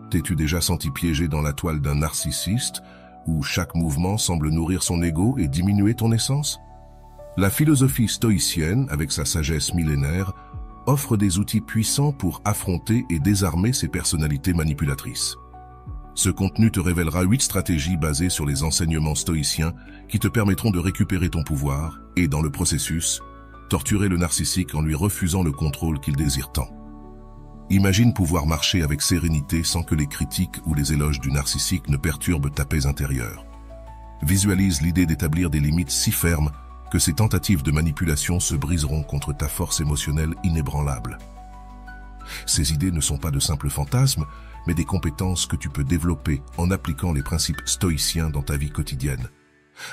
T'es-tu déjà senti piégé dans la toile d'un narcissiste, où chaque mouvement semble nourrir son ego et diminuer ton essence? La philosophie stoïcienne, avec sa sagesse millénaire, offre des outils puissants pour affronter et désarmer ces personnalités manipulatrices. Ce contenu te révélera 8 stratégies basées sur les enseignements stoïciens qui te permettront de récupérer ton pouvoir et, dans le processus, torturer le narcissique en lui refusant le contrôle qu'il désire tant. Imagine pouvoir marcher avec sérénité sans que les critiques ou les éloges du narcissique ne perturbent ta paix intérieure. Visualise l'idée d'établir des limites si fermes que ces tentatives de manipulation se briseront contre ta force émotionnelle inébranlable. Ces idées ne sont pas de simples fantasmes, mais des compétences que tu peux développer en appliquant les principes stoïciens dans ta vie quotidienne.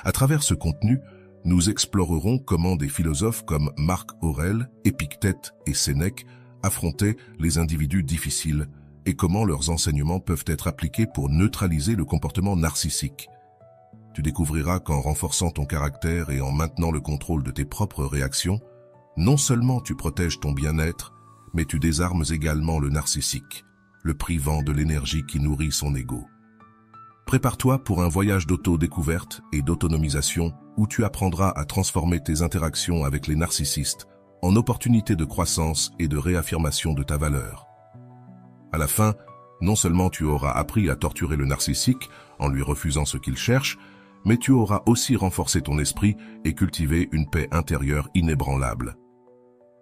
À travers ce contenu, nous explorerons comment des philosophes comme Marc Aurèle, Épictète et Sénèque affrontaient les individus difficiles et comment leurs enseignements peuvent être appliqués pour neutraliser le comportement narcissique. Tu découvriras qu'en renforçant ton caractère et en maintenant le contrôle de tes propres réactions, non seulement tu protèges ton bien-être, mais tu désarmes également le narcissique, le privant de l'énergie qui nourrit son ego. Prépare-toi pour un voyage d'auto-découverte et d'autonomisation où tu apprendras à transformer tes interactions avec les narcissistes en opportunités de croissance et de réaffirmation de ta valeur. À la fin, non seulement tu auras appris à torturer le narcissique en lui refusant ce qu'il cherche, mais tu auras aussi renforcé ton esprit et cultivé une paix intérieure inébranlable.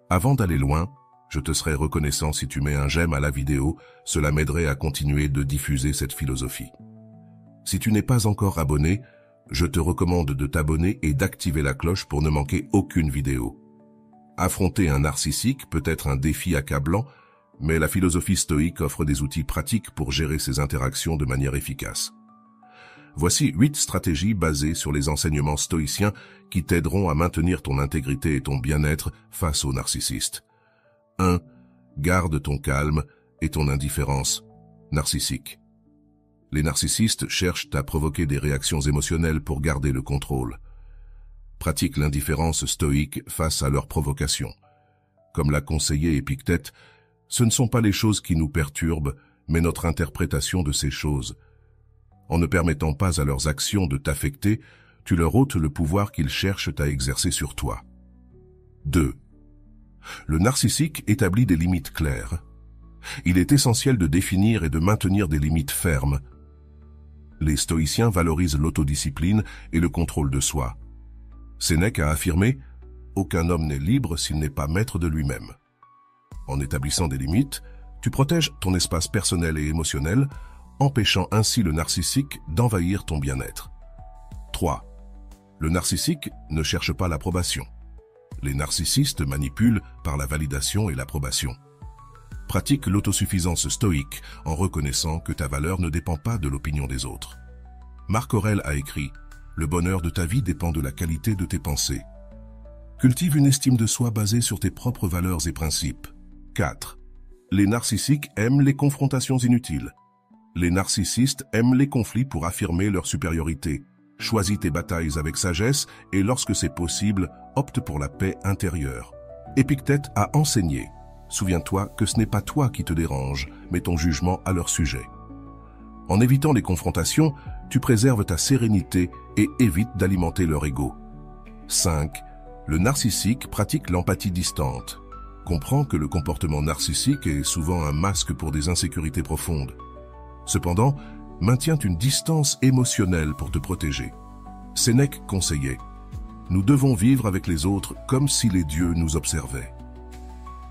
Avant d'aller loin, je te serais reconnaissant si tu mets un j'aime à la vidéo, cela m'aiderait à continuer de diffuser cette philosophie. Si tu n'es pas encore abonné, je te recommande de t'abonner et d'activer la cloche pour ne manquer aucune vidéo. Affronter un narcissique peut être un défi accablant, mais la philosophie stoïque offre des outils pratiques pour gérer ces interactions de manière efficace. Voici 8 stratégies basées sur les enseignements stoïciens qui t'aideront à maintenir ton intégrité et ton bien-être face aux narcissistes. 1. Garde ton calme et ton indifférence narcissique. Les narcissistes cherchent à provoquer des réactions émotionnelles pour garder le contrôle. Pratique l'indifférence stoïque face à leurs provocations. Comme l'a conseillé Épictète, ce ne sont pas les choses qui nous perturbent, mais notre interprétation de ces choses. En ne permettant pas à leurs actions de t'affecter, tu leur ôtes le pouvoir qu'ils cherchent à exercer sur toi. 2. Le narcissique établit des limites claires. Il est essentiel de définir et de maintenir des limites fermes. Les stoïciens valorisent l'autodiscipline et le contrôle de soi. Sénèque a affirmé « Aucun homme n'est libre s'il n'est pas maître de lui-même ». En établissant des limites, tu protèges ton espace personnel et émotionnel, empêchant ainsi le narcissique d'envahir ton bien-être. 3. Le narcissique ne cherche pas l'approbation. Les narcissistes manipulent par la validation et l'approbation. Pratique l'autosuffisance stoïque en reconnaissant que ta valeur ne dépend pas de l'opinion des autres. Marc Aurèle a écrit « Le bonheur de ta vie dépend de la qualité de tes pensées ». Cultive une estime de soi basée sur tes propres valeurs et principes. 4. Les narcissiques aiment les confrontations inutiles. Les narcissistes aiment les conflits pour affirmer leur supériorité. Choisis tes batailles avec sagesse et lorsque c'est possible, opte pour la paix intérieure. Épictète a enseigné. Souviens-toi que ce n'est pas toi qui te dérange, mais ton jugement à leur sujet. En évitant les confrontations, tu préserves ta sérénité et évites d'alimenter leur ego. 5. Le narcissique pratique l'empathie distante. Comprends que le comportement narcissique est souvent un masque pour des insécurités profondes. Cependant, maintiens une distance émotionnelle pour te protéger. Sénèque conseillait « Nous devons vivre avec les autres comme si les dieux nous observaient ».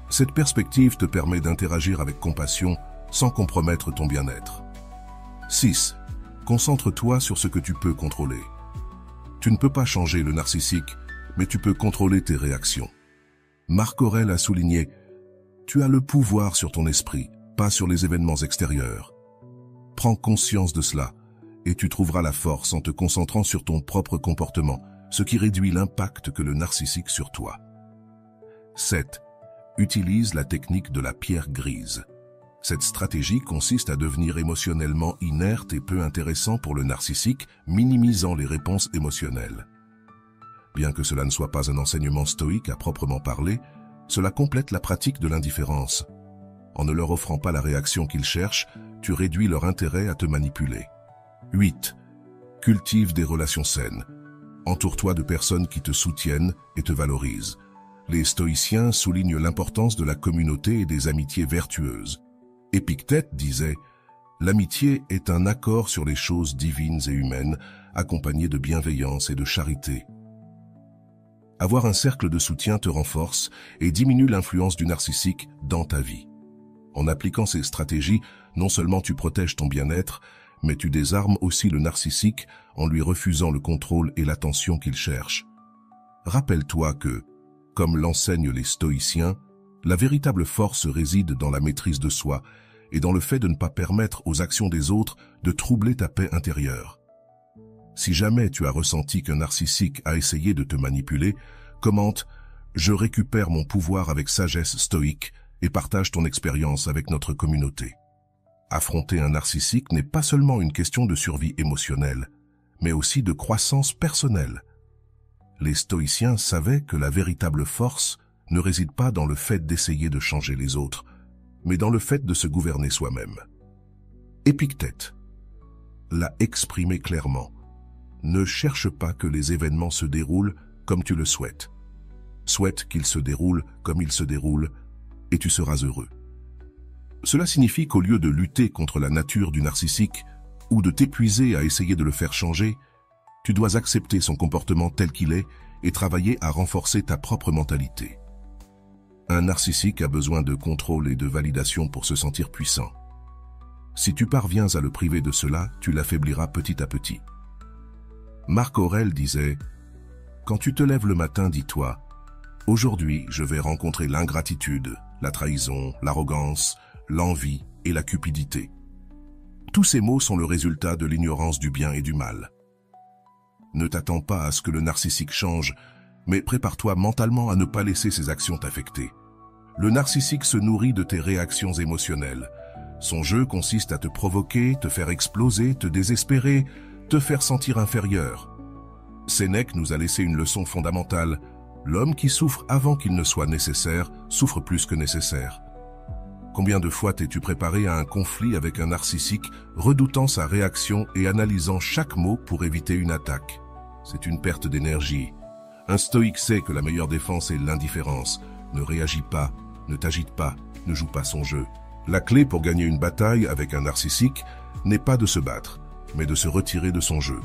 Cette perspective te permet d'interagir avec compassion sans compromettre ton bien-être. 6. Concentre-toi sur ce que tu peux contrôler. Tu ne peux pas changer le narcissique, mais tu peux contrôler tes réactions. Marc Aurèle a souligné « Tu as le pouvoir sur ton esprit, pas sur les événements extérieurs. » Prends conscience de cela et tu trouveras la force en te concentrant sur ton propre comportement, ce qui réduit l'impact que le narcissique sur toi. 7. Utilise la technique de la pierre grise. Cette stratégie consiste à devenir émotionnellement inerte et peu intéressant pour le narcissique, minimisant les réponses émotionnelles. Bien que cela ne soit pas un enseignement stoïque à proprement parler, cela complète la pratique de l'indifférence. En ne leur offrant pas la réaction qu'ils cherchent, tu réduis leur intérêt à te manipuler. 8. Cultive des relations saines. Entoure-toi de personnes qui te soutiennent et te valorisent. Les stoïciens soulignent l'importance de la communauté et des amitiés vertueuses. Épictète disait « L'amitié est un accord sur les choses divines et humaines, accompagné de bienveillance et de charité. » Avoir un cercle de soutien te renforce et diminue l'influence du narcissique dans ta vie. En appliquant ces stratégies, non seulement tu protèges ton bien-être, mais tu désarmes aussi le narcissique en lui refusant le contrôle et l'attention qu'il cherche. Rappelle-toi que, comme l'enseignent les stoïciens, la véritable force réside dans la maîtrise de soi et dans le fait de ne pas permettre aux actions des autres de troubler ta paix intérieure. Si jamais tu as ressenti qu'un narcissique a essayé de te manipuler, commente « Je récupère mon pouvoir avec sagesse stoïque » et partage ton expérience avec notre communauté. Affronter un narcissique n'est pas seulement une question de survie émotionnelle, mais aussi de croissance personnelle. Les stoïciens savaient que la véritable force ne réside pas dans le fait d'essayer de changer les autres, mais dans le fait de se gouverner soi-même. Épictète l'a exprimé clairement. Ne cherche pas que les événements se déroulent comme tu le souhaites. Souhaite qu'ils se déroulent comme ils se déroulent, et tu seras heureux. Cela signifie qu'au lieu de lutter contre la nature du narcissique ou de t'épuiser à essayer de le faire changer, tu dois accepter son comportement tel qu'il est et travailler à renforcer ta propre mentalité. Un narcissique a besoin de contrôle et de validation pour se sentir puissant. Si tu parviens à le priver de cela, tu l'affaibliras petit à petit. Marc Aurèle disait « Quand tu te lèves le matin, dis-toi « Aujourd'hui, je vais rencontrer l'ingratitude, la trahison, l'arrogance, l'envie et la cupidité. » Tous ces mots sont le résultat de l'ignorance du bien et du mal. Ne t'attends pas à ce que le narcissique change, mais prépare-toi mentalement à ne pas laisser ses actions t'affecter. Le narcissique se nourrit de tes réactions émotionnelles. Son jeu consiste à te provoquer, te faire exploser, te désespérer, te faire sentir inférieur. Sénèque nous a laissé une leçon fondamentale. L'homme qui souffre avant qu'il ne soit nécessaire, souffre plus que nécessaire. Combien de fois t'es-tu préparé à un conflit avec un narcissique, redoutant sa réaction et analysant chaque mot pour éviter une attaque? C'est une perte d'énergie. Un stoïque sait que la meilleure défense est l'indifférence. Ne réagis pas, ne t'agite pas, ne joue pas son jeu. La clé pour gagner une bataille avec un narcissique n'est pas de se battre, mais de se retirer de son jeu.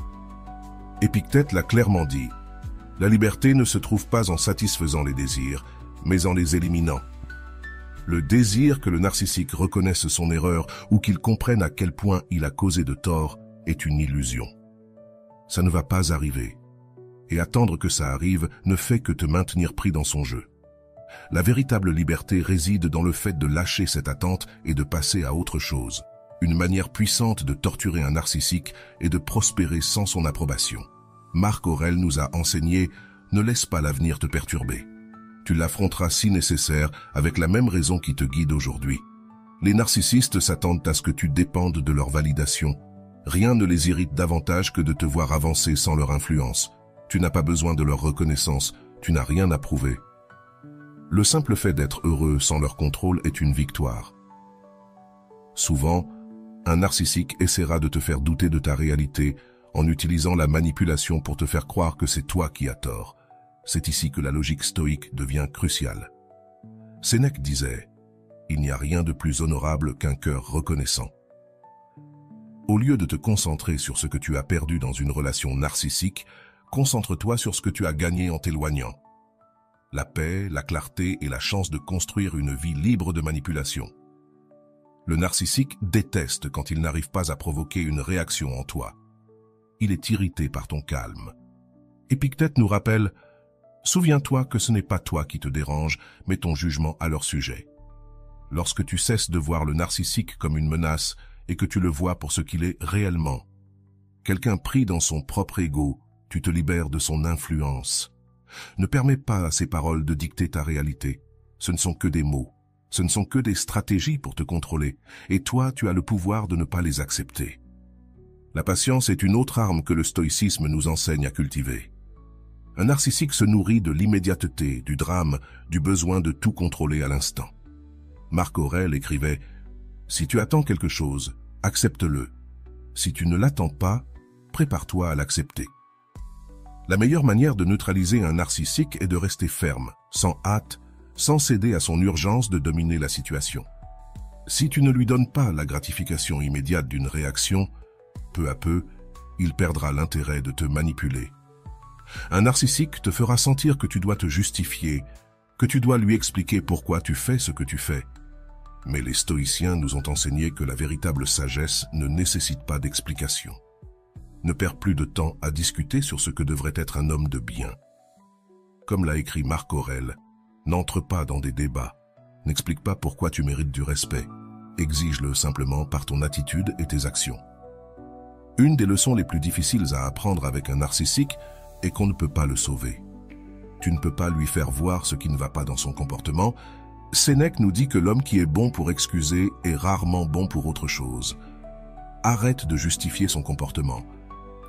Épictète l'a clairement dit. La liberté ne se trouve pas en satisfaisant les désirs, mais en les éliminant. Le désir que le narcissique reconnaisse son erreur ou qu'il comprenne à quel point il a causé de tort est une illusion. Ça ne va pas arriver. Et attendre que ça arrive ne fait que te maintenir pris dans son jeu. La véritable liberté réside dans le fait de lâcher cette attente et de passer à autre chose. Une manière puissante de torturer un narcissique est de prospérer sans son approbation. Marc Aurèle nous a enseigné « Ne laisse pas l'avenir te perturber ». Tu l'affronteras si nécessaire avec la même raison qui te guide aujourd'hui. Les narcissistes s'attendent à ce que tu dépendes de leur validation. Rien ne les irrite davantage que de te voir avancer sans leur influence. Tu n'as pas besoin de leur reconnaissance, tu n'as rien à prouver. Le simple fait d'être heureux sans leur contrôle est une victoire. Souvent, un narcissique essaiera de te faire douter de ta réalité en utilisant la manipulation pour te faire croire que c'est toi qui as tort. C'est ici que la logique stoïque devient cruciale. Sénèque disait « Il n'y a rien de plus honorable qu'un cœur reconnaissant ». Au lieu de te concentrer sur ce que tu as perdu dans une relation narcissique, concentre-toi sur ce que tu as gagné en t'éloignant. La paix, la clarté et la chance de construire une vie libre de manipulation. Le narcissique déteste quand il n'arrive pas à provoquer une réaction en toi. Il est irrité par ton calme. Épictète nous rappelle « Souviens-toi que ce n'est pas toi qui te dérange, mais ton jugement à leur sujet. » Lorsque tu cesses de voir le narcissique comme une menace et que tu le vois pour ce qu'il est réellement, quelqu'un pris dans son propre ego, tu te libères de son influence. Ne permets pas à ces paroles de dicter ta réalité. Ce ne sont que des mots. Ce ne sont que des stratégies pour te contrôler. Et toi, tu as le pouvoir de ne pas les accepter. La patience est une autre arme que le stoïcisme nous enseigne à cultiver. Un narcissique se nourrit de l'immédiateté, du drame, du besoin de tout contrôler à l'instant. Marc Aurèle écrivait « Si tu attends quelque chose, accepte-le. Si tu ne l'attends pas, prépare-toi à l'accepter. » La meilleure manière de neutraliser un narcissique est de rester ferme, sans hâte, sans céder à son urgence de dominer la situation. Si tu ne lui donnes pas la gratification immédiate d'une réaction, peu à peu, il perdra l'intérêt de te manipuler. Un narcissique te fera sentir que tu dois te justifier, que tu dois lui expliquer pourquoi tu fais ce que tu fais. Mais les stoïciens nous ont enseigné que la véritable sagesse ne nécessite pas d'explication. Ne perds plus de temps à discuter sur ce que devrait être un homme de bien. Comme l'a écrit Marc Aurèle, n'entre pas dans des débats, n'explique pas pourquoi tu mérites du respect, exige-le simplement par ton attitude et tes actions. Une des leçons les plus difficiles à apprendre avec un narcissique est qu'on ne peut pas le sauver. Tu ne peux pas lui faire voir ce qui ne va pas dans son comportement. Sénèque nous dit que l'homme qui est bon pour excuser est rarement bon pour autre chose. Arrête de justifier son comportement.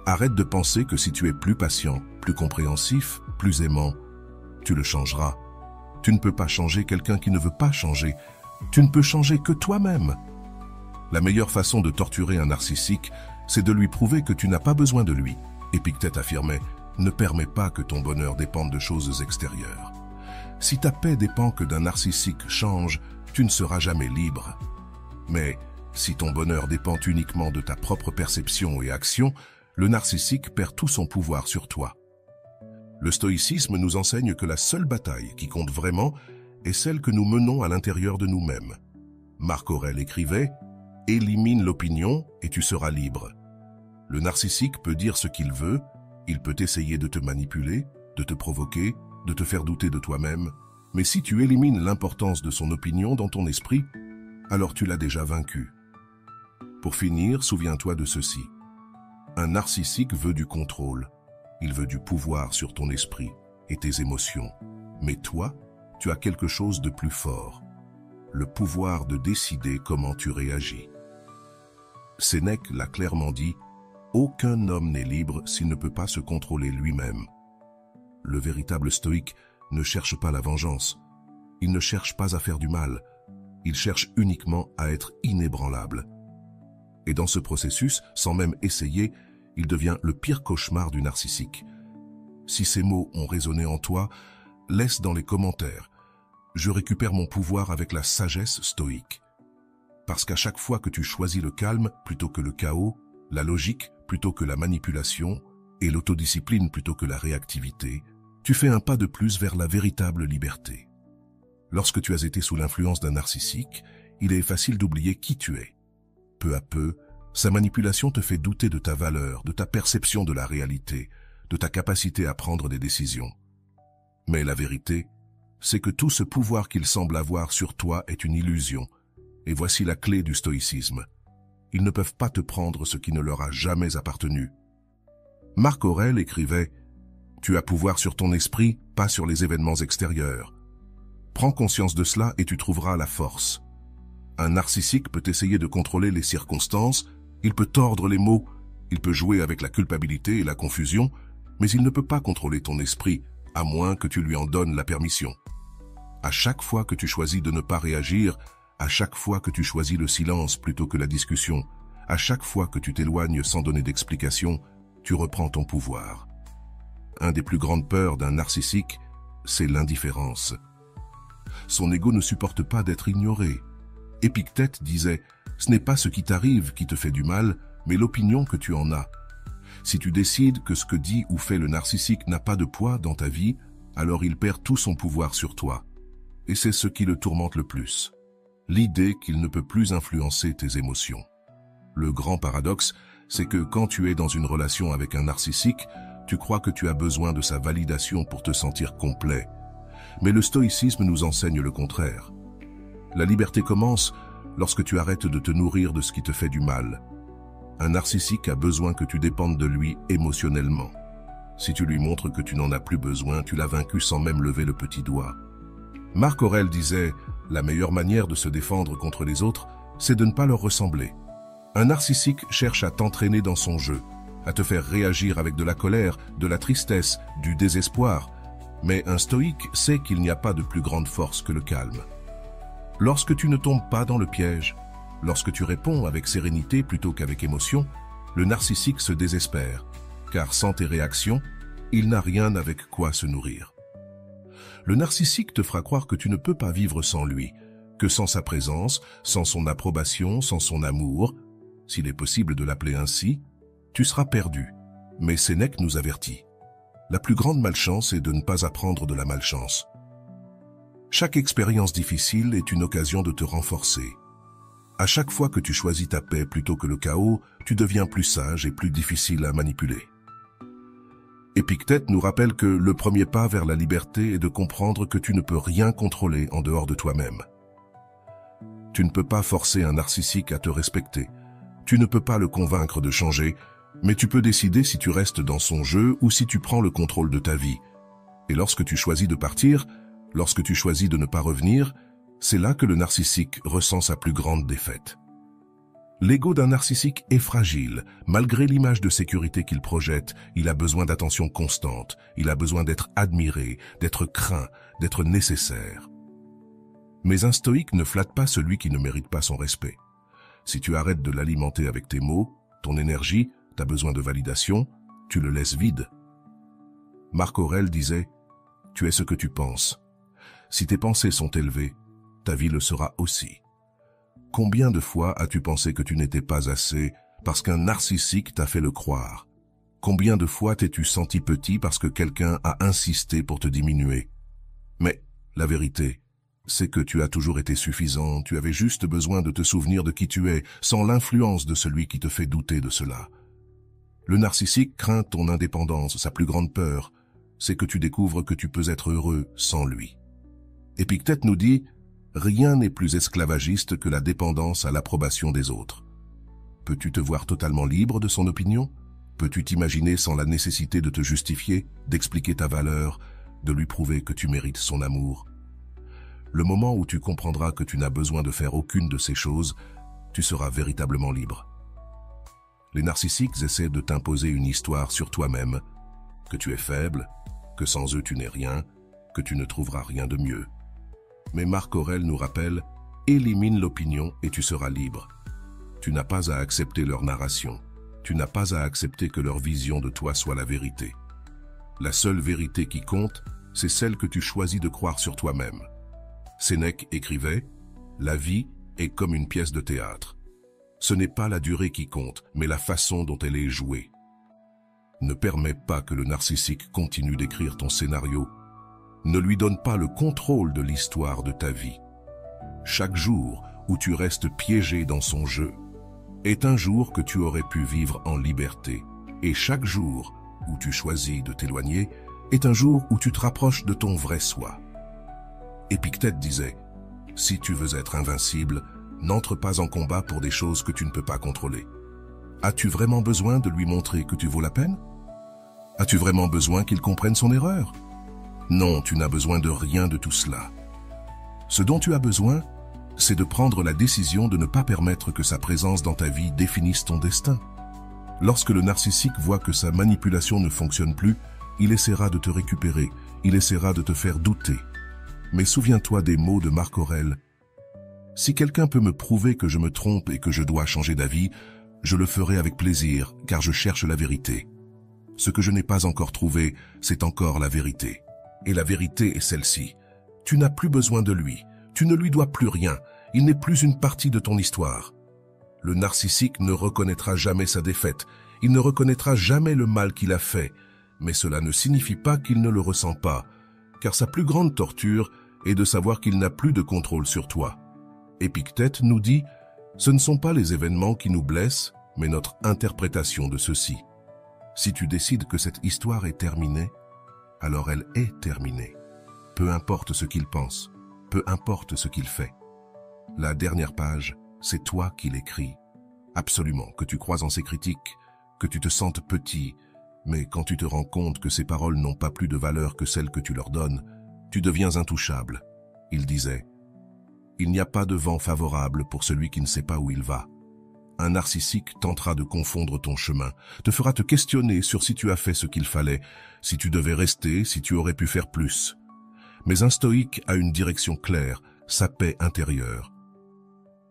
Arrête de penser que si tu es plus patient, plus compréhensif, plus aimant, tu le changeras. Tu ne peux pas changer quelqu'un qui ne veut pas changer. Tu ne peux changer que toi-même. La meilleure façon de torturer un narcissique, c'est de lui prouver que tu n'as pas besoin de lui. Épictète affirmait « Ne permets pas que ton bonheur dépende de choses extérieures. Si ta paix dépend que d'un narcissique change, tu ne seras jamais libre. Mais si ton bonheur dépend uniquement de ta propre perception et action, le narcissique perd tout son pouvoir sur toi. » Le stoïcisme nous enseigne que la seule bataille qui compte vraiment est celle que nous menons à l'intérieur de nous-mêmes. Marc Aurèle écrivait « Élimine l'opinion et tu seras libre. » Le narcissique peut dire ce qu'il veut, il peut essayer de te manipuler, de te provoquer, de te faire douter de toi-même, mais si tu élimines l'importance de son opinion dans ton esprit, alors tu l'as déjà vaincu. Pour finir, souviens-toi de ceci. Un narcissique veut du contrôle. Il veut du pouvoir sur ton esprit et tes émotions. Mais toi, tu as quelque chose de plus fort. Le pouvoir de décider comment tu réagis. Sénèque l'a clairement dit, « Aucun homme n'est libre s'il ne peut pas se contrôler lui-même. » Le véritable stoïque ne cherche pas la vengeance. Il ne cherche pas à faire du mal. Il cherche uniquement à être inébranlable. Et dans ce processus, sans même essayer, il devient le pire cauchemar du narcissique. Si ces mots ont résonné en toi, laisse dans les commentaires « Je récupère mon pouvoir avec la sagesse stoïque ». Parce qu'à chaque fois que tu choisis le calme plutôt que le chaos, la logique plutôt que la manipulation et l'autodiscipline plutôt que la réactivité, tu fais un pas de plus vers la véritable liberté. Lorsque tu as été sous l'influence d'un narcissique, il est facile d'oublier qui tu es. Peu à peu, sa manipulation te fait douter de ta valeur, de ta perception de la réalité, de ta capacité à prendre des décisions. Mais la vérité, c'est que tout ce pouvoir qu'il semble avoir sur toi est une illusion. Et voici la clé du stoïcisme. Ils ne peuvent pas te prendre ce qui ne leur a jamais appartenu. Marc Aurèle écrivait « Tu as pouvoir sur ton esprit, pas sur les événements extérieurs. Prends conscience de cela et tu trouveras la force. » Un narcissique peut essayer de contrôler les circonstances, il peut tordre les mots, il peut jouer avec la culpabilité et la confusion, mais il ne peut pas contrôler ton esprit, à moins que tu lui en donnes la permission. À chaque fois que tu choisis de ne pas réagir, à chaque fois que tu choisis le silence plutôt que la discussion, à chaque fois que tu t'éloignes sans donner d'explication, tu reprends ton pouvoir. Un des plus grandes peurs d'un narcissique, c'est l'indifférence. Son ego ne supporte pas d'être ignoré. Épictète disait « Ce n'est pas ce qui t'arrive qui te fait du mal, mais l'opinion que tu en as. Si tu décides que ce que dit ou fait le narcissique n'a pas de poids dans ta vie, alors il perd tout son pouvoir sur toi. Et c'est ce qui le tourmente le plus. L'idée qu'il ne peut plus influencer tes émotions. Le grand paradoxe, c'est que quand tu es dans une relation avec un narcissique, tu crois que tu as besoin de sa validation pour te sentir complet. Mais le stoïcisme nous enseigne le contraire. La liberté commence lorsque tu arrêtes de te nourrir de ce qui te fait du mal. Un narcissique a besoin que tu dépendes de lui émotionnellement. Si tu lui montres que tu n'en as plus besoin, tu l'as vaincu sans même lever le petit doigt. Marc Aurèle disait « La meilleure manière de se défendre contre les autres, c'est de ne pas leur ressembler. » Un narcissique cherche à t'entraîner dans son jeu, à te faire réagir avec de la colère, de la tristesse, du désespoir. Mais un stoïque sait qu'il n'y a pas de plus grande force que le calme. Lorsque tu ne tombes pas dans le piège, lorsque tu réponds avec sérénité plutôt qu'avec émotion, le narcissique se désespère, car sans tes réactions, il n'a rien avec quoi se nourrir. Le narcissique te fera croire que tu ne peux pas vivre sans lui, que sans sa présence, sans son approbation, sans son amour, s'il est possible de l'appeler ainsi, tu seras perdu. Mais Sénèque nous avertit. La plus grande malchance est de ne pas apprendre de la malchance. Chaque expérience difficile est une occasion de te renforcer. À chaque fois que tu choisis ta paix plutôt que le chaos, tu deviens plus sage et plus difficile à manipuler. Épictète nous rappelle que le premier pas vers la liberté est de comprendre que tu ne peux rien contrôler en dehors de toi-même. Tu ne peux pas forcer un narcissique à te respecter. Tu ne peux pas le convaincre de changer, mais tu peux décider si tu restes dans son jeu ou si tu prends le contrôle de ta vie. Et lorsque tu choisis de partir, lorsque tu choisis de ne pas revenir, c'est là que le narcissique ressent sa plus grande défaite. L'ego d'un narcissique est fragile. Malgré l'image de sécurité qu'il projette, il a besoin d'attention constante. Il a besoin d'être admiré, d'être craint, d'être nécessaire. Mais un stoïque ne flatte pas celui qui ne mérite pas son respect. Si tu arrêtes de l'alimenter avec tes mots, ton énergie, ta besoin de validation, tu le laisses vide. Marc Aurèle disait « Tu es ce que tu penses. Si tes pensées sont élevées, ta vie le sera aussi. » Combien de fois as-tu pensé que tu n'étais pas assez parce qu'un narcissique t'a fait le croire? Combien de fois t'es-tu senti petit parce que quelqu'un a insisté pour te diminuer? Mais la vérité, c'est que tu as toujours été suffisant, tu avais juste besoin de te souvenir de qui tu es, sans l'influence de celui qui te fait douter de cela. Le narcissique craint ton indépendance, sa plus grande peur, c'est que tu découvres que tu peux être heureux sans lui. Épictète nous dit « Rien n'est plus esclavagiste que la dépendance à l'approbation des autres. » Peux-tu te voir totalement libre de son opinion? Peux-tu t'imaginer sans la nécessité de te justifier, d'expliquer ta valeur, de lui prouver que tu mérites son amour? Le moment où tu comprendras que tu n'as besoin de faire aucune de ces choses, tu seras véritablement libre. Les narcissiques essaient de t'imposer une histoire sur toi-même, que tu es faible, que sans eux tu n'es rien, que tu ne trouveras rien de mieux. Mais Marc Aurèle nous rappelle « Élimine l'opinion et tu seras libre ». Tu n'as pas à accepter leur narration. Tu n'as pas à accepter que leur vision de toi soit la vérité. La seule vérité qui compte, c'est celle que tu choisis de croire sur toi-même. Sénèque écrivait « La vie est comme une pièce de théâtre. Ce n'est pas la durée qui compte, mais la façon dont elle est jouée. » Ne permets pas que le narcissique continue d'écrire ton scénario. Ne lui donne pas le contrôle de l'histoire de ta vie. Chaque jour où tu restes piégé dans son jeu est un jour que tu aurais pu vivre en liberté. Et chaque jour où tu choisis de t'éloigner est un jour où tu te rapproches de ton vrai soi. Épictète disait « Si tu veux être invincible, n'entre pas en combat pour des choses que tu ne peux pas contrôler. » As-tu vraiment besoin de lui montrer que tu vaux la peine? As-tu vraiment besoin qu'il comprenne son erreur? Non, tu n'as besoin de rien de tout cela. Ce dont tu as besoin, c'est de prendre la décision de ne pas permettre que sa présence dans ta vie définisse ton destin. Lorsque le narcissique voit que sa manipulation ne fonctionne plus, il essaiera de te récupérer, il essaiera de te faire douter. Mais souviens-toi des mots de Marc Aurèle. « Si quelqu'un peut me prouver que je me trompe et que je dois changer d'avis, je le ferai avec plaisir, car je cherche la vérité. Ce que je n'ai pas encore trouvé, c'est encore la vérité. Et la vérité est celle-ci. Tu n'as plus besoin de lui. Tu ne lui dois plus rien. Il n'est plus une partie de ton histoire. » Le narcissique ne reconnaîtra jamais sa défaite. Il ne reconnaîtra jamais le mal qu'il a fait. Mais cela ne signifie pas qu'il ne le ressent pas, car sa plus grande torture est de savoir qu'il n'a plus de contrôle sur toi. Épictète nous dit « Ce ne sont pas les événements qui nous blessent, mais notre interprétation de ceux-ci. Si tu décides que cette histoire est terminée, alors elle est terminée. Peu importe ce qu'il pense, peu importe ce qu'il fait. La dernière page, c'est toi qui l'écris. Absolument, que tu crois en ses critiques, que tu te sentes petit, mais quand tu te rends compte que ces paroles n'ont pas plus de valeur que celles que tu leur donnes, tu deviens intouchable. » Il disait « Il n'y a pas de vent favorable pour celui qui ne sait pas où il va. » Un narcissique tentera de confondre ton chemin, te fera te questionner sur si tu as fait ce qu'il fallait, si tu devais rester, si tu aurais pu faire plus. Mais un stoïque a une direction claire, sa paix intérieure.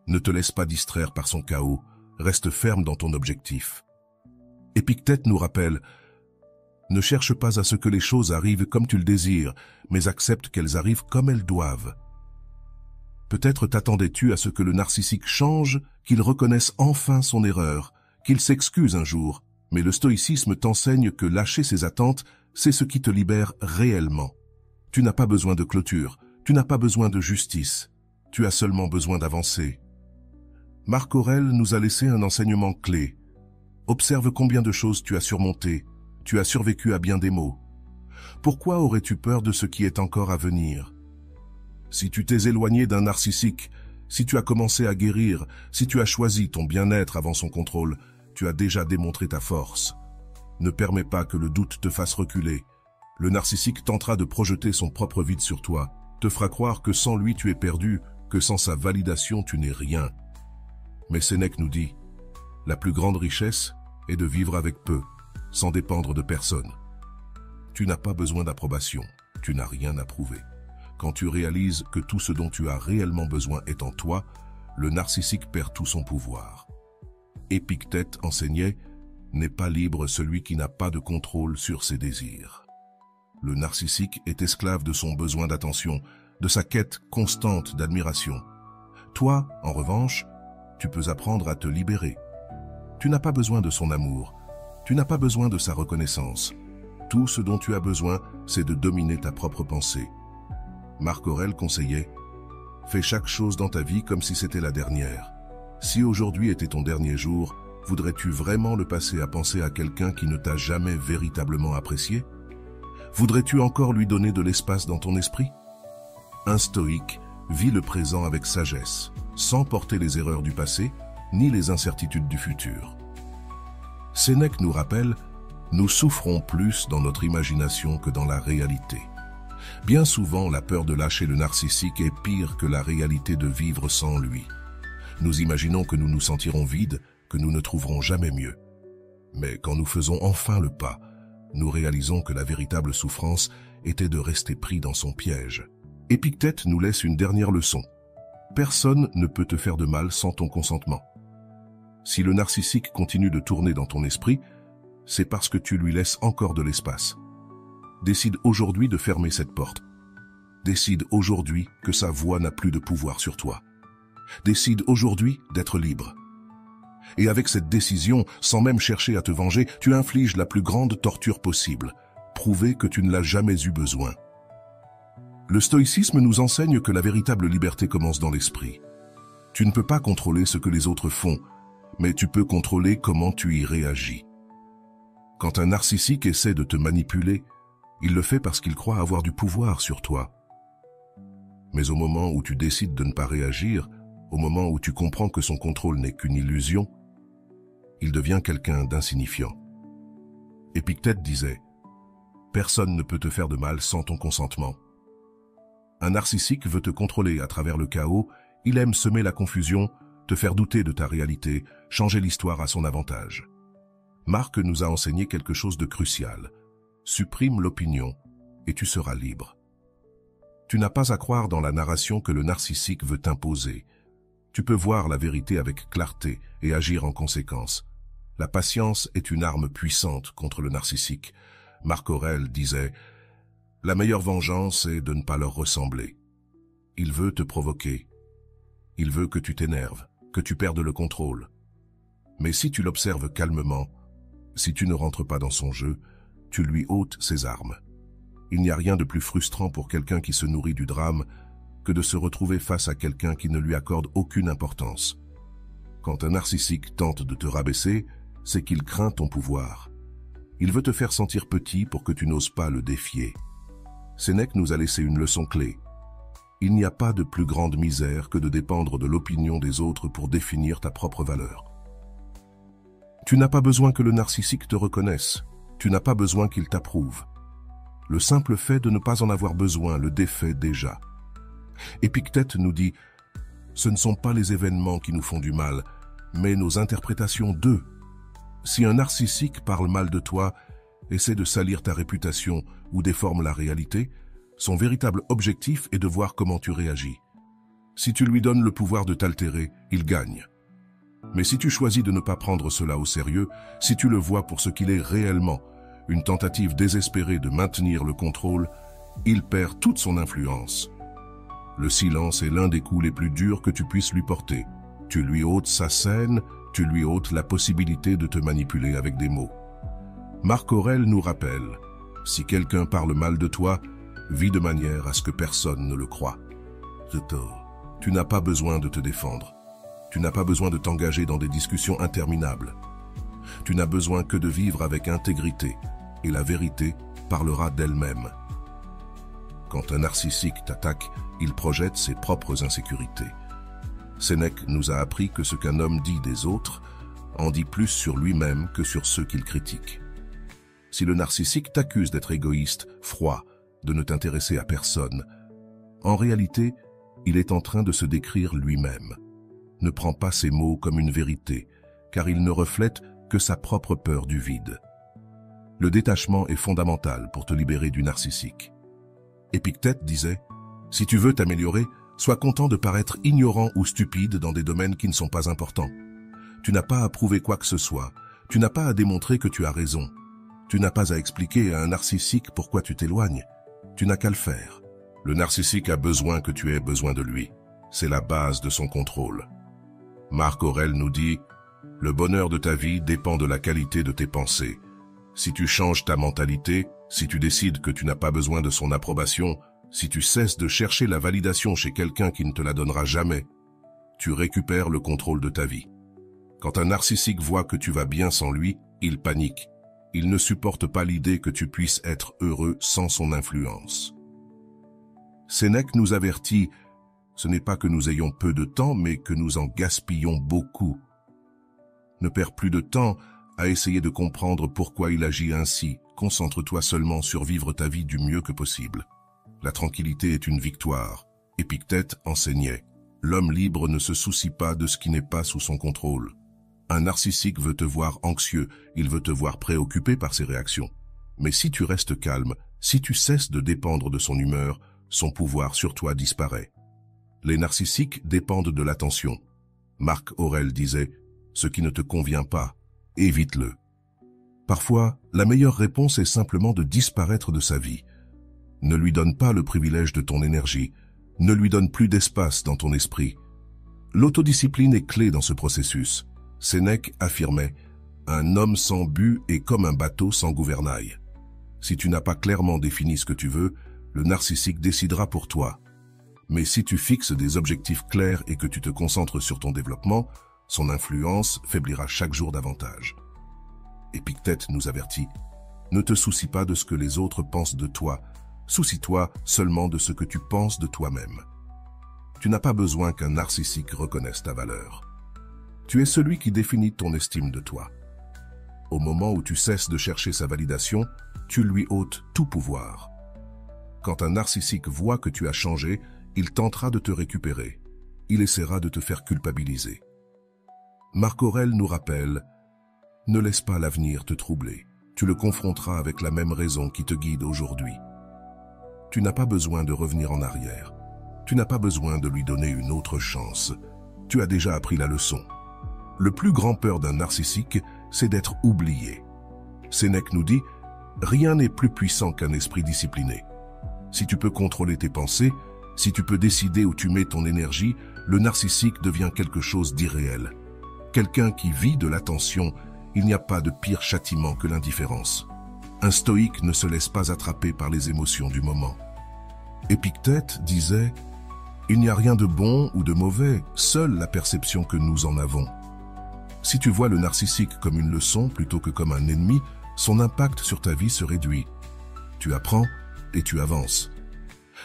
Ne te laisse pas distraire par son chaos, reste ferme dans ton objectif. Épictète nous rappelle: ne cherche pas à ce que les choses arrivent comme tu le désires, mais accepte qu'elles arrivent comme elles doivent. Peut-être t'attendais-tu à ce que le narcissique change, qu'il reconnaisse enfin son erreur, qu'il s'excuse un jour, mais le stoïcisme t'enseigne que lâcher ses attentes, c'est ce qui te libère réellement. Tu n'as pas besoin de clôture, tu n'as pas besoin de justice, tu as seulement besoin d'avancer. Marc Aurèle nous a laissé un enseignement clé. Observe combien de choses tu as surmontées, tu as survécu à bien des maux. Pourquoi aurais-tu peur de ce qui est encore à venir? Si tu t'es éloigné d'un narcissique, si tu as commencé à guérir, si tu as choisi ton bien-être avant son contrôle, tu as déjà démontré ta force. Ne permets pas que le doute te fasse reculer. Le narcissique tentera de projeter son propre vide sur toi, te fera croire que sans lui tu es perdu, que sans sa validation tu n'es rien. Mais Sénèque nous dit: la plus grande richesse est de vivre avec peu, sans dépendre de personne. Tu n'as pas besoin d'approbation, tu n'as rien à prouver. Quand tu réalises que tout ce dont tu as réellement besoin est en toi, le narcissique perd tout son pouvoir. Épictète enseignait: n'est pas libre celui qui n'a pas de contrôle sur ses désirs. Le narcissique est esclave de son besoin d'attention, de sa quête constante d'admiration. Toi, en revanche, tu peux apprendre à te libérer. Tu n'as pas besoin de son amour, tu n'as pas besoin de sa reconnaissance. Tout ce dont tu as besoin, c'est de dominer ta propre pensée. Marc Aurèle conseillait: fais chaque chose dans ta vie comme si c'était la dernière. Si aujourd'hui était ton dernier jour, voudrais-tu vraiment le passer à penser à quelqu'un qui ne t'a jamais véritablement apprécié? Voudrais-tu encore lui donner de l'espace dans ton esprit? Un stoïque vit le présent avec sagesse, sans porter les erreurs du passé, ni les incertitudes du futur. Sénèque nous rappelle: nous souffrons plus dans notre imagination que dans la réalité. Bien souvent, la peur de lâcher le narcissique est pire que la réalité de vivre sans lui. Nous imaginons que nous nous sentirons vides, que nous ne trouverons jamais mieux. Mais quand nous faisons enfin le pas, nous réalisons que la véritable souffrance était de rester pris dans son piège. Épictète nous laisse une dernière leçon. Personne ne peut te faire de mal sans ton consentement. Si le narcissique continue de tourner dans ton esprit, c'est parce que tu lui laisses encore de l'espace. Décide aujourd'hui de fermer cette porte. Décide aujourd'hui que sa voix n'a plus de pouvoir sur toi. Décide aujourd'hui d'être libre. Et avec cette décision, sans même chercher à te venger, tu infliges la plus grande torture possible. Prouver que tu ne l'as jamais eu besoin. Le stoïcisme nous enseigne que la véritable liberté commence dans l'esprit. Tu ne peux pas contrôler ce que les autres font, mais tu peux contrôler comment tu y réagis. Quand un narcissique essaie de te manipuler, il le fait parce qu'il croit avoir du pouvoir sur toi. Mais au moment où tu décides de ne pas réagir, au moment où tu comprends que son contrôle n'est qu'une illusion, il devient quelqu'un d'insignifiant. Épictète disait: personne ne peut te faire de mal sans ton consentement. Un narcissique veut te contrôler à travers le chaos, il aime semer la confusion, te faire douter de ta réalité, changer l'histoire à son avantage. Marc nous a enseigné quelque chose de crucial. Supprime l'opinion et tu seras libre. Tu n'as pas à croire dans la narration que le narcissique veut t'imposer. Tu peux voir la vérité avec clarté et agir en conséquence. La patience est une arme puissante contre le narcissique. Marc Aurèle disait: la meilleure vengeance est de ne pas leur ressembler. Il veut te provoquer. Il veut que tu t'énerves, que tu perdes le contrôle. Mais si tu l'observes calmement, si tu ne rentres pas dans son jeu, tu lui ôtes ses armes. Il n'y a rien de plus frustrant pour quelqu'un qui se nourrit du drame que de se retrouver face à quelqu'un qui ne lui accorde aucune importance. Quand un narcissique tente de te rabaisser, c'est qu'il craint ton pouvoir. Il veut te faire sentir petit pour que tu n'oses pas le défier. Sénèque nous a laissé une leçon clé. Il n'y a pas de plus grande misère que de dépendre de l'opinion des autres pour définir ta propre valeur. Tu n'as pas besoin que le narcissique te reconnaisse. Tu n'as pas besoin qu'il t'approuve. Le simple fait de ne pas en avoir besoin le défait déjà. Épictète nous dit: ce ne sont pas les événements qui nous font du mal, mais nos interprétations d'eux. Si un narcissique parle mal de toi, essaie de salir ta réputation ou déforme la réalité, son véritable objectif est de voir comment tu réagis. Si tu lui donnes le pouvoir de t'altérer, il gagne. Mais si tu choisis de ne pas prendre cela au sérieux, si tu le vois pour ce qu'il est réellement, une tentative désespérée de maintenir le contrôle, il perd toute son influence. Le silence est l'un des coups les plus durs que tu puisses lui porter. Tu lui ôtes sa scène, tu lui ôtes la possibilité de te manipuler avec des mots. Marc Aurèle nous rappelle, si quelqu'un parle mal de toi, vis de manière à ce que personne ne le croie. Tu n'as pas besoin de te défendre. Tu n'as pas besoin de t'engager dans des discussions interminables. Tu n'as besoin que de vivre avec intégrité, et la vérité parlera d'elle-même. Quand un narcissique t'attaque, il projette ses propres insécurités. Sénèque nous a appris que ce qu'un homme dit des autres en dit plus sur lui-même que sur ceux qu'il critique. Si le narcissique t'accuse d'être égoïste, froid, de ne t'intéresser à personne, en réalité, il est en train de se décrire lui-même. Ne prends pas ces mots comme une vérité, car ils ne reflètent que sa propre peur du vide. Le détachement est fondamental pour te libérer du narcissique. Épictète disait, « Si tu veux t'améliorer, sois content de paraître ignorant ou stupide dans des domaines qui ne sont pas importants. Tu n'as pas à prouver quoi que ce soit, tu n'as pas à démontrer que tu as raison. Tu n'as pas à expliquer à un narcissique pourquoi tu t'éloignes. Tu n'as qu'à le faire. Le narcissique a besoin que tu aies besoin de lui. C'est la base de son contrôle. » Marc Aurèle nous dit, « Le bonheur de ta vie dépend de la qualité de tes pensées. Si tu changes ta mentalité, si tu décides que tu n'as pas besoin de son approbation, si tu cesses de chercher la validation chez quelqu'un qui ne te la donnera jamais, tu récupères le contrôle de ta vie. Quand un narcissique voit que tu vas bien sans lui, il panique. Il ne supporte pas l'idée que tu puisses être heureux sans son influence. » Sénèque nous avertit, ce n'est pas que nous ayons peu de temps, mais que nous en gaspillons beaucoup. Ne perds plus de temps à essayer de comprendre pourquoi il agit ainsi. Concentre-toi seulement sur vivre ta vie du mieux que possible. La tranquillité est une victoire. Épictète enseignait, l'homme libre ne se soucie pas de ce qui n'est pas sous son contrôle. Un narcissique veut te voir anxieux, il veut te voir préoccupé par ses réactions. Mais si tu restes calme, si tu cesses de dépendre de son humeur, son pouvoir sur toi disparaît. Les narcissiques dépendent de l'attention. Marc Aurèle disait, « Ce qui ne te convient pas, évite-le. » Parfois, la meilleure réponse est simplement de disparaître de sa vie. Ne lui donne pas le privilège de ton énergie, ne lui donne plus d'espace dans ton esprit. L'autodiscipline est clé dans ce processus. Sénèque affirmait, « Un homme sans but est comme un bateau sans gouvernail. » Si tu n'as pas clairement défini ce que tu veux, le narcissique décidera pour toi. Mais si tu fixes des objectifs clairs et que tu te concentres sur ton développement, son influence faiblira chaque jour davantage. Épictète nous avertit, « Ne te soucie pas de ce que les autres pensent de toi, soucie-toi seulement de ce que tu penses de toi-même. » Tu n'as pas besoin qu'un narcissique reconnaisse ta valeur. Tu es celui qui définit ton estime de toi. Au moment où tu cesses de chercher sa validation, tu lui ôtes tout pouvoir. Quand un narcissique voit que tu as changé, il tentera de te récupérer. Il essaiera de te faire culpabiliser. Marc Aurèle nous rappelle, « Ne laisse pas l'avenir te troubler. Tu le confronteras avec la même raison qui te guide aujourd'hui. Tu n'as pas besoin de revenir en arrière. Tu n'as pas besoin de lui donner une autre chance. Tu as déjà appris la leçon. Le plus grand peur d'un narcissique, c'est d'être oublié. » Sénèque nous dit, « Rien n'est plus puissant qu'un esprit discipliné. Si tu peux contrôler tes pensées, si tu peux décider où tu mets ton énergie, le narcissique devient quelque chose d'irréel. Quelqu'un qui vit de l'attention, il n'y a pas de pire châtiment que l'indifférence. Un stoïque ne se laisse pas attraper par les émotions du moment. » Épictète disait, « Il n'y a rien de bon ou de mauvais, seule la perception que nous en avons. » Si tu vois le narcissique comme une leçon plutôt que comme un ennemi, son impact sur ta vie se réduit. Tu apprends et tu avances.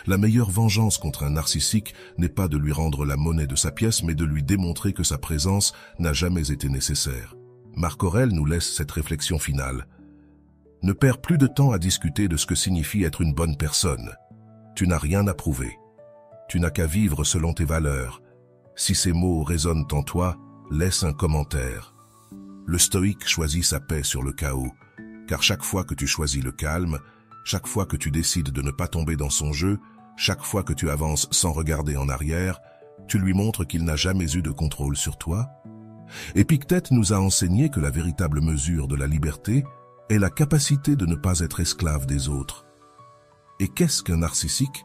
La meilleure vengeance contre un narcissique n'est pas de lui rendre la monnaie de sa pièce, mais de lui démontrer que sa présence n'a jamais été nécessaire. Marc Aurèle nous laisse cette réflexion finale. Ne perds plus de temps à discuter de ce que signifie être une bonne personne. Tu n'as rien à prouver. Tu n'as qu'à vivre selon tes valeurs. Si ces mots résonnent en toi, laisse un commentaire. Le stoïque choisit sa paix sur le chaos, car chaque fois que tu choisis le calme, chaque fois que tu décides de ne pas tomber dans son jeu, chaque fois que tu avances sans regarder en arrière, Tu lui montres qu'il n'a jamais eu de contrôle sur toi. Épictète nous a enseigné que la véritable mesure de la liberté est la capacité de ne pas être esclave des autres. Et qu'est-ce qu'un narcissique,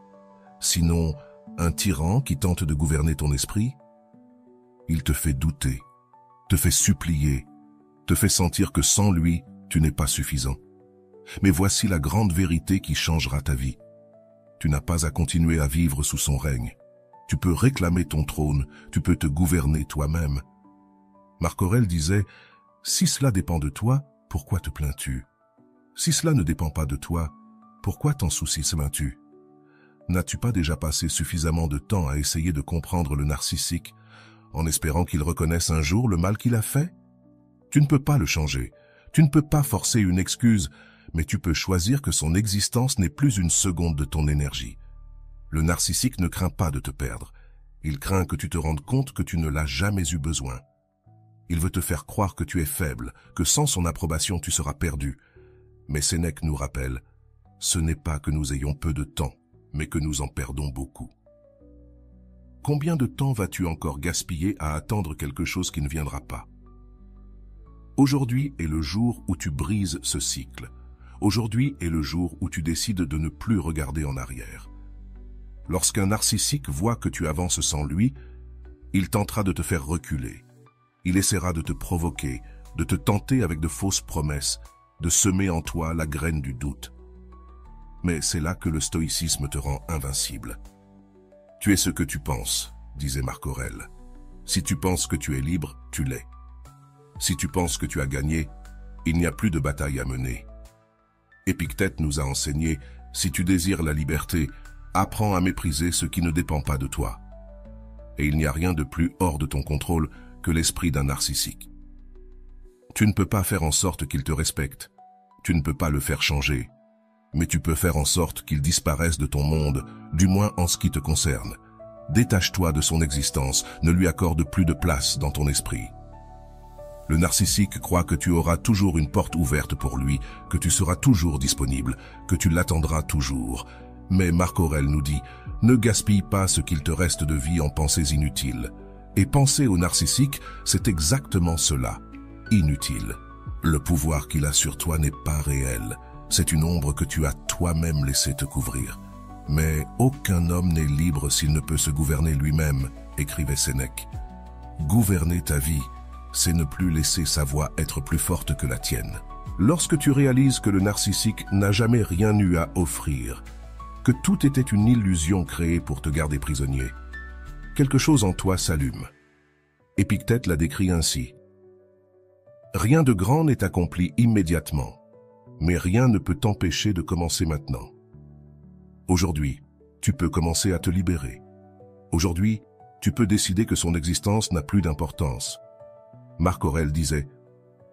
sinon un tyran qui tente de gouverner ton esprit? Il te fait douter, te fait supplier, te fait sentir que sans lui, tu n'es pas suffisant. Mais voici la grande vérité qui changera ta vie. Tu n'as pas à continuer à vivre sous son règne. Tu peux réclamer ton trône, tu peux te gouverner toi-même. Marc Aurèle disait « Si cela dépend de toi, pourquoi te plains-tu? Si cela ne dépend pas de toi, pourquoi t'en soucies-tu? N'as-tu pas déjà passé suffisamment de temps à essayer de comprendre le narcissique en espérant qu'il reconnaisse un jour le mal qu'il a fait? Tu ne peux pas le changer, tu ne peux pas forcer une excuse, mais tu peux choisir que son existence n'est plus une seconde de ton énergie. Le narcissique ne craint pas de te perdre, il craint que tu te rendes compte que tu ne l'as jamais eu besoin. Il veut te faire croire que tu es faible, que sans son approbation tu seras perdu. Mais Sénèque nous rappelle, ce n'est pas que nous ayons peu de temps, mais que nous en perdons beaucoup. Combien de temps vas-tu encore gaspiller à attendre quelque chose qui ne viendra pas? Aujourd'hui est le jour où tu brises ce cycle. Aujourd'hui est le jour où tu décides de ne plus regarder en arrière. Lorsqu'un narcissique voit que tu avances sans lui, il tentera de te faire reculer. Il essaiera de te provoquer, de te tenter avec de fausses promesses, de semer en toi la graine du doute. Mais c'est là que le stoïcisme te rend invincible. Tu es ce que tu penses, disait Marc Aurèle. Si tu penses que tu es libre, tu l'es. Si tu penses que tu as gagné, il n'y a plus de bataille à mener. Épictète nous a enseigné, si tu désires la liberté, apprends à mépriser ce qui ne dépend pas de toi. Et il n'y a rien de plus hors de ton contrôle que l'esprit d'un narcissique. Tu ne peux pas faire en sorte qu'il te respecte, tu ne peux pas le faire changer, mais tu peux faire en sorte qu'il disparaisse de ton monde, du moins en ce qui te concerne. Détache-toi de son existence, ne lui accorde plus de place dans ton esprit. Le narcissique croit que tu auras toujours une porte ouverte pour lui, que tu seras toujours disponible, que tu l'attendras toujours. Mais Marc Aurèle nous dit, ne gaspille pas ce qu'il te reste de vie en pensées inutiles. Et penser au narcissique, c'est exactement cela, inutile. Le pouvoir qu'il a sur toi n'est pas réel, c'est une ombre que tu as toi-même laissé te couvrir. Mais aucun homme n'est libre s'il ne peut se gouverner lui-même, écrivait Sénèque. Gouverner ta vie, c'est ne plus laisser sa voix être plus forte que la tienne. Lorsque tu réalises que le narcissique n'a jamais rien eu à offrir, que tout était une illusion créée pour te garder prisonnier, quelque chose en toi s'allume. Épictète l'a décrit ainsi. Rien de grand n'est accompli immédiatement, mais rien ne peut t'empêcher de commencer maintenant. Aujourd'hui, tu peux commencer à te libérer. Aujourd'hui, tu peux décider que son existence n'a plus d'importance. Marc Aurèle disait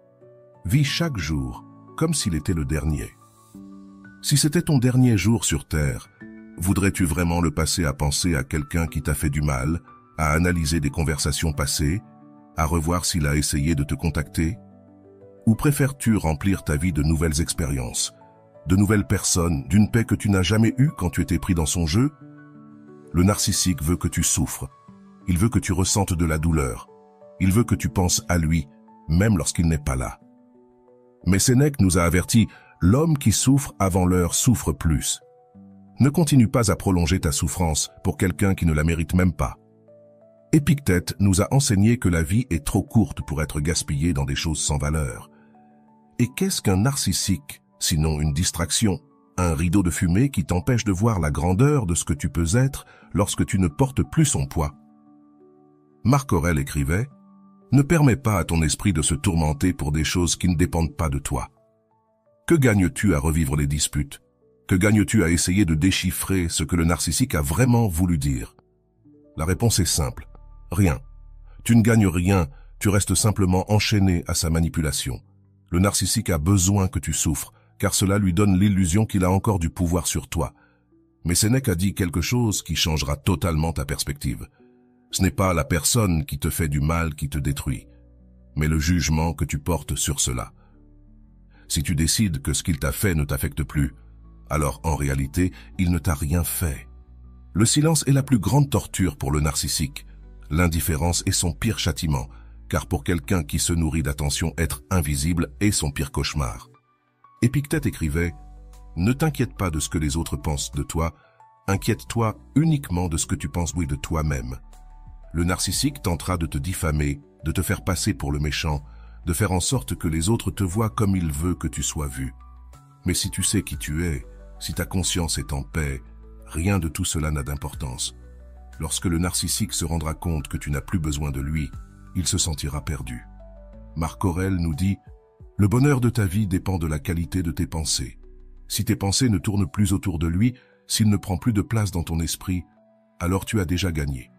« Vis chaque jour comme s'il était le dernier. Si c'était ton dernier jour sur Terre, voudrais-tu vraiment le passer à penser à quelqu'un qui t'a fait du mal, à analyser des conversations passées, à revoir s'il a essayé de te contacter? Ou préfères-tu remplir ta vie de nouvelles expériences, de nouvelles personnes, d'une paix que tu n'as jamais eue quand tu étais pris dans son jeu? Le narcissique veut que tu souffres. Il veut que tu ressentes de la douleur. Il veut que tu penses à lui, même lorsqu'il n'est pas là. Mais Sénèque nous a averti, l'homme qui souffre avant l'heure souffre plus. Ne continue pas à prolonger ta souffrance pour quelqu'un qui ne la mérite même pas. Épictète nous a enseigné que la vie est trop courte pour être gaspillée dans des choses sans valeur. Et qu'est-ce qu'un narcissique, sinon une distraction, un rideau de fumée qui t'empêche de voir la grandeur de ce que tu peux être lorsque tu ne portes plus son poids? Marc Aurèle écrivait « Ne permets pas à ton esprit de se tourmenter pour des choses qui ne dépendent pas de toi. Que gagnes-tu à revivre les disputes? Que gagnes-tu à essayer de déchiffrer ce que le narcissique a vraiment voulu dire? La réponse est simple. Rien. Tu ne gagnes rien, tu restes simplement enchaîné à sa manipulation. Le narcissique a besoin que tu souffres, car cela lui donne l'illusion qu'il a encore du pouvoir sur toi. Mais Sénèque a dit quelque chose qui changera totalement ta perspective. Ce n'est pas la personne qui te fait du mal qui te détruit, mais le jugement que tu portes sur cela. Si tu décides que ce qu'il t'a fait ne t'affecte plus, alors en réalité, il ne t'a rien fait. Le silence est la plus grande torture pour le narcissique, L'indifférence est son pire châtiment, car pour quelqu'un qui se nourrit d'attention, être invisible est son pire cauchemar. Épictète écrivait « Ne t'inquiète pas de ce que les autres pensent de toi, inquiète-toi uniquement de ce que tu penses de toi-même. » Le narcissique tentera de te diffamer, de te faire passer pour le méchant, de faire en sorte que les autres te voient comme il veut que tu sois vu. Mais si tu sais qui tu es, si ta conscience est en paix, rien de tout cela n'a d'importance. Lorsque le narcissique se rendra compte que tu n'as plus besoin de lui, il se sentira perdu. Marc Aurèle nous dit « Le bonheur de ta vie dépend de la qualité de tes pensées. Si tes pensées ne tournent plus autour de lui, s'il ne prend plus de place dans ton esprit, alors tu as déjà gagné. »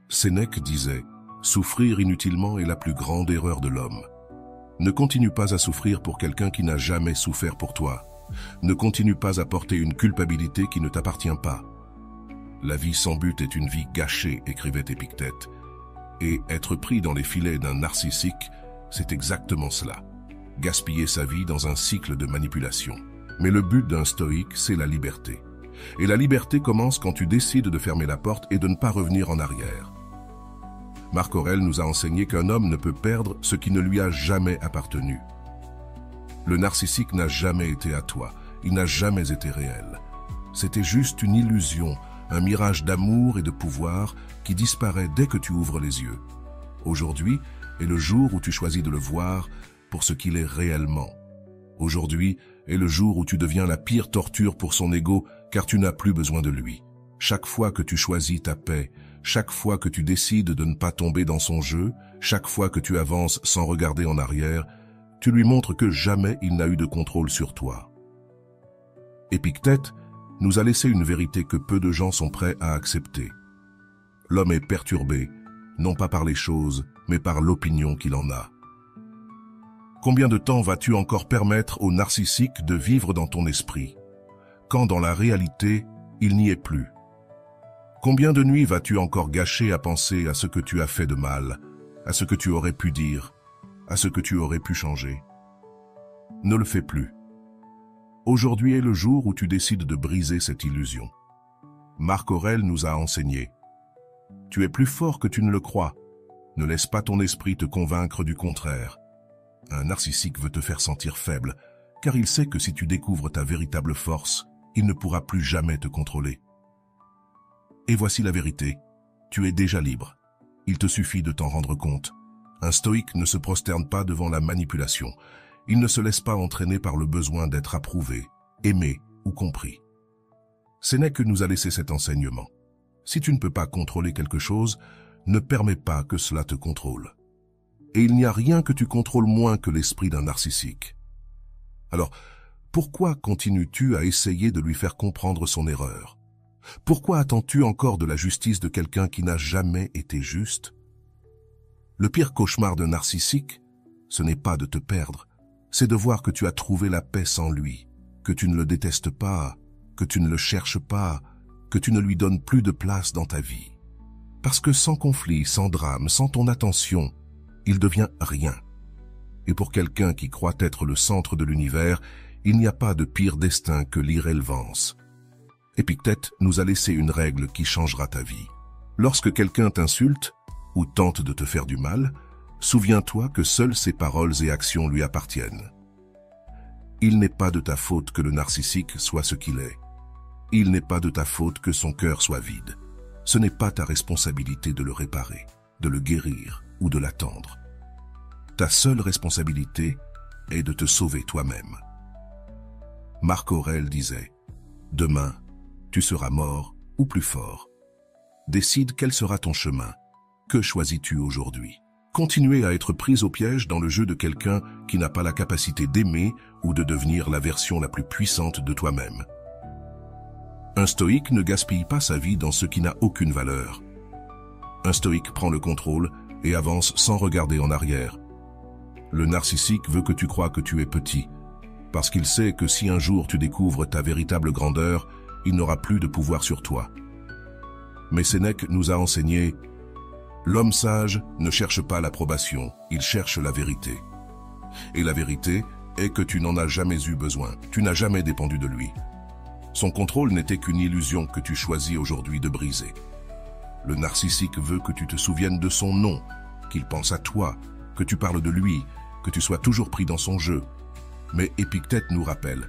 Sénèque disait « Souffrir inutilement est la plus grande erreur de l'homme. Ne continue pas à souffrir pour quelqu'un qui n'a jamais souffert pour toi. Ne continue pas à porter une culpabilité qui ne t'appartient pas. La vie sans but est une vie gâchée, écrivait Épictète. Et être pris dans les filets d'un narcissique, c'est exactement cela. Gaspiller sa vie dans un cycle de manipulation. Mais le but d'un stoïque, c'est la liberté. Et la liberté commence quand tu décides de fermer la porte et de ne pas revenir en arrière. Marc Aurèle nous a enseigné qu'un homme ne peut perdre ce qui ne lui a jamais appartenu. Le narcissique n'a jamais été à toi, il n'a jamais été réel. C'était juste une illusion, un mirage d'amour et de pouvoir qui disparaît dès que tu ouvres les yeux. Aujourd'hui est le jour où tu choisis de le voir pour ce qu'il est réellement. Aujourd'hui est le jour où tu deviens la pire torture pour son ego car tu n'as plus besoin de lui. Chaque fois que tu choisis ta paix, chaque fois que tu décides de ne pas tomber dans son jeu, chaque fois que tu avances sans regarder en arrière, tu lui montres que jamais il n'a eu de contrôle sur toi. Épictète nous a laissé une vérité que peu de gens sont prêts à accepter. L'homme est perturbé, non pas par les choses, mais par l'opinion qu'il en a. Combien de temps vas-tu encore permettre au narcissique de vivre dans ton esprit, quand dans la réalité, il n'y est plus? Combien de nuits vas-tu encore gâcher à penser à ce que tu as fait de mal, à ce que tu aurais pu dire, à ce que tu aurais pu changer? Ne le fais plus. Aujourd'hui est le jour où tu décides de briser cette illusion. Marc Aurèle nous a enseigné. Tu es plus fort que tu ne le crois. Ne laisse pas ton esprit te convaincre du contraire. Un narcissique veut te faire sentir faible, car il sait que si tu découvres ta véritable force, il ne pourra plus jamais te contrôler. Et voici la vérité. Tu es déjà libre. Il te suffit de t'en rendre compte. Un stoïque ne se prosterne pas devant la manipulation. Il ne se laisse pas entraîner par le besoin d'être approuvé, aimé ou compris. Sénèque nous a laissé cet enseignement. Si tu ne peux pas contrôler quelque chose, ne permets pas que cela te contrôle. Et il n'y a rien que tu contrôles moins que l'esprit d'un narcissique. Alors, pourquoi continues-tu à essayer de lui faire comprendre son erreur? Pourquoi attends-tu encore de la justice de quelqu'un qui n'a jamais été juste? Le pire cauchemar d'un narcissique, ce n'est pas de te perdre, c'est de voir que tu as trouvé la paix sans lui, que tu ne le détestes pas, que tu ne le cherches pas, que tu ne lui donnes plus de place dans ta vie. Parce que sans conflit, sans drame, sans ton attention, il devient rien. Et pour quelqu'un qui croit être le centre de l'univers, il n'y a pas de pire destin que l'irrélevance. Épictète nous a laissé une règle qui changera ta vie. Lorsque quelqu'un t'insulte ou tente de te faire du mal, souviens-toi que seules ses paroles et actions lui appartiennent. Il n'est pas de ta faute que le narcissique soit ce qu'il est. Il n'est pas de ta faute que son cœur soit vide. Ce n'est pas ta responsabilité de le réparer, de le guérir ou de l'attendre. Ta seule responsabilité est de te sauver toi-même. Marc Aurèle disait « Demain, tu seras mort ou plus fort. Décide quel sera ton chemin. Que choisis-tu aujourd'hui? Continuer à être pris au piège dans le jeu de quelqu'un qui n'a pas la capacité d'aimer ou de devenir la version la plus puissante de toi-même. Un stoïque ne gaspille pas sa vie dans ce qui n'a aucune valeur. Un stoïque prend le contrôle et avance sans regarder en arrière. Le narcissique veut que tu crois que tu es petit, parce qu'il sait que si un jour tu découvres ta véritable grandeur, il n'aura plus de pouvoir sur toi. Mais Sénèque nous a enseigné « L'homme sage ne cherche pas l'approbation, il cherche la vérité. Et la vérité est que tu n'en as jamais eu besoin, tu n'as jamais dépendu de lui. Son contrôle n'était qu'une illusion que tu choisis aujourd'hui de briser. Le narcissique veut que tu te souviennes de son nom, qu'il pense à toi, que tu parles de lui, que tu sois toujours pris dans son jeu. Mais Épictète nous rappelle,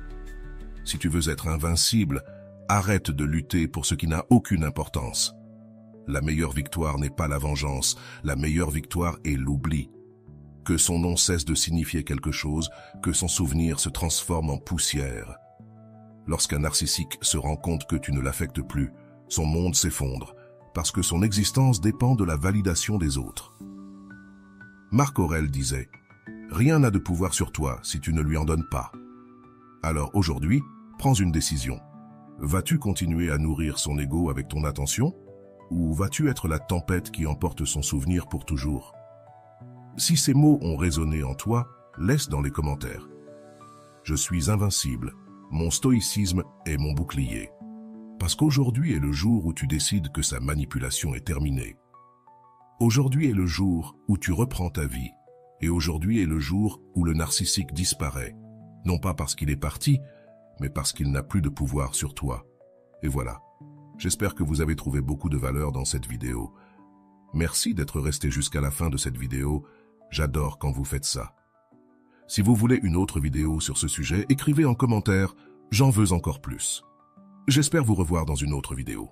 si tu veux être invincible, arrête de lutter pour ce qui n'a aucune importance. La meilleure victoire n'est pas la vengeance, la meilleure victoire est l'oubli. Que son nom cesse de signifier quelque chose, que son souvenir se transforme en poussière. Lorsqu'un narcissique se rend compte que tu ne l'affectes plus, son monde s'effondre, parce que son existence dépend de la validation des autres. Marc Aurèle disait « Rien n'a de pouvoir sur toi si tu ne lui en donnes pas ». Alors aujourd'hui, prends une décision. Vas-tu continuer à nourrir son ego avec ton attention, ou vas-tu être la tempête qui emporte son souvenir pour toujours? Si ces mots ont résonné en toi, laisse dans les commentaires. Je suis invincible, mon stoïcisme est mon bouclier. Parce qu'aujourd'hui est le jour où tu décides que sa manipulation est terminée. Aujourd'hui est le jour où tu reprends ta vie, et aujourd'hui est le jour où le narcissique disparaît, non pas parce qu'il est parti, mais parce qu'il n'a plus de pouvoir sur toi. Et voilà. J'espère que vous avez trouvé beaucoup de valeur dans cette vidéo. Merci d'être resté jusqu'à la fin de cette vidéo. J'adore quand vous faites ça. Si vous voulez une autre vidéo sur ce sujet, écrivez en commentaire « J'en veux encore plus ». J'espère vous revoir dans une autre vidéo.